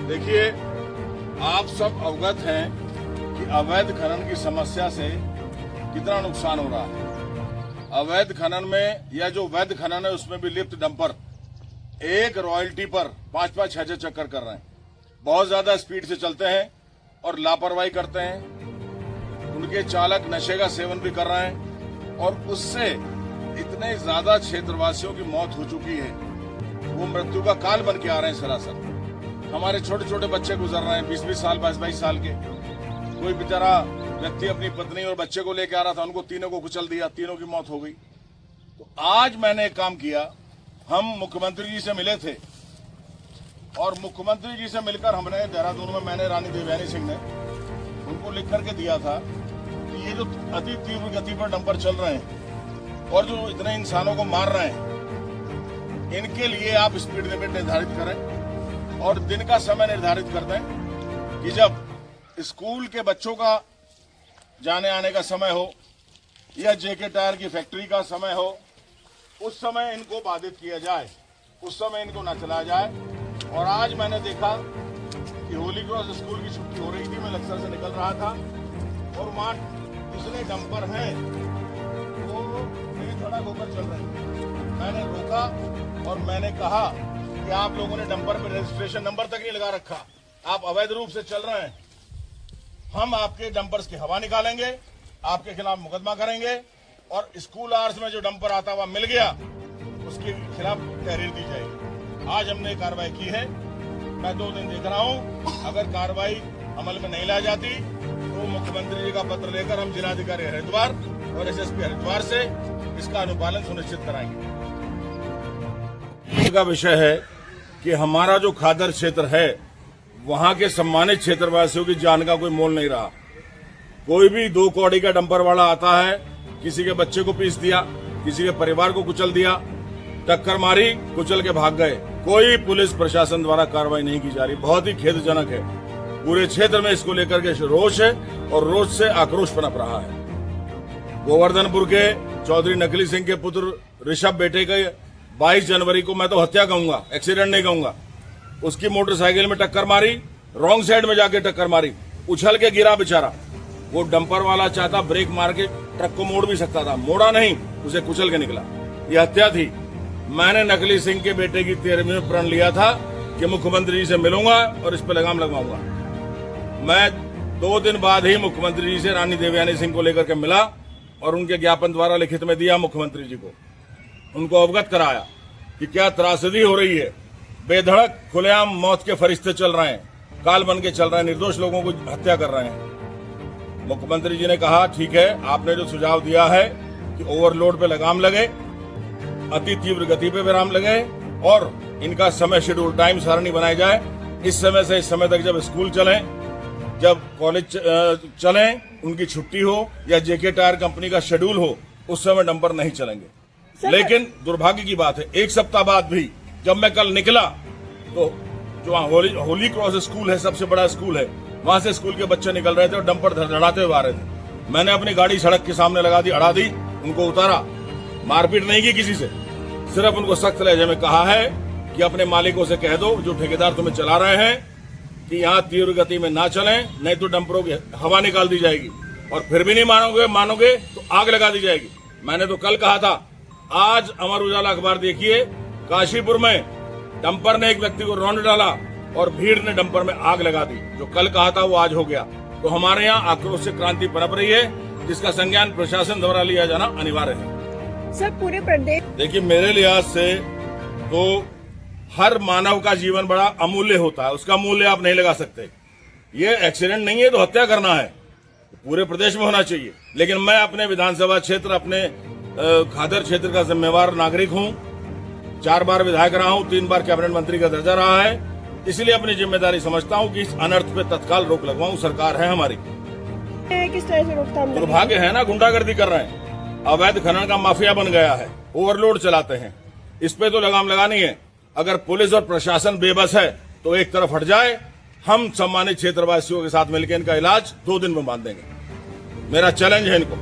देखिए, आप सब अवगत हैं कि अवैध खनन की समस्या से कितना नुकसान हो रहा है। अवैध खनन में या जो वैध खनन है उसमें भी लिप्त डंपर एक रॉयल्टी पर 5-5, 6-6 चक्कर कर रहे हैं। बहुत ज्यादा स्पीड से चलते हैं और लापरवाही करते हैं। उनके चालक नशे का सेवन भी कर रहे हैं और उससे इतने ज्यादा क्षेत्रवासियों की मौत हो चुकी है, वो मृत्यु का काल बन के आ रहे हैं सरासर। हमारे छोटे छोटे बच्चे गुजर रहे हैं, 20-20 साल, 22-22 साल के। कोई बेचारा व्यक्ति अपनी पत्नी और बच्चे को लेकर आ रहा था, उनको तीनों को कुचल दिया, तीनों की मौत हो गई। तो आज मैंने एक काम किया, हम मुख्यमंत्री जी से मिले थे और मुख्यमंत्री जी से मिलकर हमने देहरादून में मैंने रानी देवयानी सिंह ने उनको लिख करके दिया था कि ये जो अति तीव्र गति पर डंपर चल रहे हैं और जो इतने इंसानों को मार रहे हैं, इनके लिए आप स्पीड लिमिट निर्धारित करें और दिन का समय निर्धारित कर दें कि जब स्कूल के बच्चों का जाने आने का समय हो या जेके टायर की फैक्ट्री का समय हो, उस समय इनको बाधित किया जाए, उस समय इनको न चलाया जाए। और आज मैंने देखा कि होली क्रॉस स्कूल की छुट्टी हो रही थी, मैं लक्सर से निकल रहा था और वहां जितने डंपर हैं वो बेधड़क होकर चल रहे हैं। मैंने रोका और मैंने कहा कि आप लोगों ने डंपर पे रजिस्ट्रेशन नंबर तक नहीं लगा रखा, आप अवैध रूप से चल रहे हैं। हम आपके डंपर्स की हवा निकालेंगे, आपके खिलाफ मुकदमा करेंगे और स्कूल आवर्स में जो डंपर आता हुआ मिल गया उसके खिलाफ तहरीर दी जाएगी। आज हमने कार्रवाई की है। मैं 2 दिन देख रहा हूं, अगर कार्रवाई अमल में नहीं ला जाती तो मुख्यमंत्री जी का पत्र लेकर हम जिलाधिकारी हरिद्वार और एसएसपी हरिद्वार से इसका अनुपालन सुनिश्चित कराएंगे। का विषय है कि हमारा जो खादर क्षेत्र है, वहां के सम्मानित क्षेत्रवासियों की जान का कोई मोल नहीं रहा। कोई भी 2 कौड़ी का डंपर वाला आता है, किसी के बच्चे को पीस दिया, किसी के परिवार को कुचल दिया, टक्कर मारी, कुचल के भाग गए। कोई पुलिस प्रशासन द्वारा कार्रवाई नहीं की जा रही। बहुत ही खेदजनक है। पूरे क्षेत्र में इसको लेकर के रोष है और रोष से आक्रोश पनप रहा है। गोवर्धनपुर के चौधरी नकली सिंह के पुत्र ऋषभ बेटे के 22 जनवरी को, मैं तो हत्या कहूंगा, एक्सीडेंट नहीं कहूंगा, उसकी मोटरसाइकिल में टक्कर मारी, रॉन्ग साइड में जाके टक्कर मारी, उछल के गिरा बेचारा। वो डंपर वाला चाहता ब्रेक मार के ट्रक को मोड़ भी सकता था, मोड़ा नहीं, उसे कुचल के निकला। ये हत्या थी। मैंने नकली सिंह के बेटे की 13वीं में प्रण लिया था कि मुख्यमंत्री जी से मिलूंगा और इस पर लगाम लगवाऊंगा। मैं 2 दिन बाद ही मुख्यमंत्री जी से रानी देवयानी सिंह को लेकर के मिला और उनके ज्ञापन द्वारा लिखित में दिया मुख्यमंत्री जी को। उनको अवगत कराया कि क्या त्रासदी हो रही है। बेधड़क खुलेआम मौत के फरिश्ते चल रहे हैं, काल बन के चल रहे हैं, निर्दोष लोगों को हत्या कर रहे हैं। मुख्यमंत्री जी ने कहा, ठीक है, आपने जो सुझाव दिया है कि ओवरलोड पे लगाम लगे, अति तीव्र गति पे विराम लगे और इनका समय शेड्यूल, टाइम सारणी बनाई जाए। इस समय से इस समय तक जब स्कूल चलें, जब कॉलेज चलें, उनकी छुट्टी हो या जेके टायर कंपनी का शेड्यूल हो, उस समय डंपर नहीं चलेंगे। लेकिन दुर्भाग्य की बात है, 1 सप्ताह बाद भी जब मैं कल निकला तो जो होली क्रॉस स्कूल है, सबसे बड़ा स्कूल है, वहां से स्कूल के बच्चे निकल रहे थे और डंपर धड़धड़ाते हुए आ रहे थे। मैंने अपनी गाड़ी सड़क के सामने लगा दी, अड़ा दी, उनको उतारा, मारपीट नहीं की किसी से, सिर्फ उनको सख्त लहजे में कहा है कि अपने मालिकों से कह दो, जो ठेकेदार तुम्हें चला रहे हैं, कि यहाँ तीव्र गति में ना चलें, नहीं तो डंपरों की हवा निकाल दी जाएगी और फिर भी नहीं मानोगे तो आग लगा दी जाएगी। मैंने तो कल कहा था। आज अमर उजाला अखबार देखिए, काशीपुर में डंपर ने एक व्यक्ति को रौंद डाला और भीड़ ने डंपर में आग लगा दी। जो कल कहा था वो आज हो गया। तो हमारे यहाँ आक्रोश से क्रांति पनप रही है, जिसका संज्ञान प्रशासन द्वारा लिया जाना अनिवार्य है। सर, पूरे प्रदेश, देखिए, मेरे लिहाज से तो हर मानव का जीवन बड़ा अमूल्य होता है, उसका मूल्य आप नहीं लगा सकते। ये एक्सीडेंट नहीं है तो हत्या करना है, पूरे प्रदेश में होना चाहिए। लेकिन मैं अपने विधानसभा क्षेत्र, अपने खादर क्षेत्र का जिम्मेवार नागरिक हूं। 4 बार विधायक रहा हूं, 3 बार कैबिनेट मंत्री का दर्जा रहा है, इसलिए अपनी जिम्मेदारी समझता हूं कि इस अनर्थ पे तत्काल रोक लगवाऊं। सरकार है हमारी। किस तरह से रोकथाम? दुर्भाग्य है ना, गुंडागर्दी कर रहे हैं, अवैध खनन का माफिया बन गया है, ओवरलोड चलाते हैं। इस पे तो लगाम लगानी है। अगर पुलिस और प्रशासन बेबस है तो एक तरफ हट जाए, हम सम्मानित क्षेत्रवासियों के साथ मिलकर इनका इलाज 2 दिन में बांध देंगे। मेरा चैलेंज है इनको।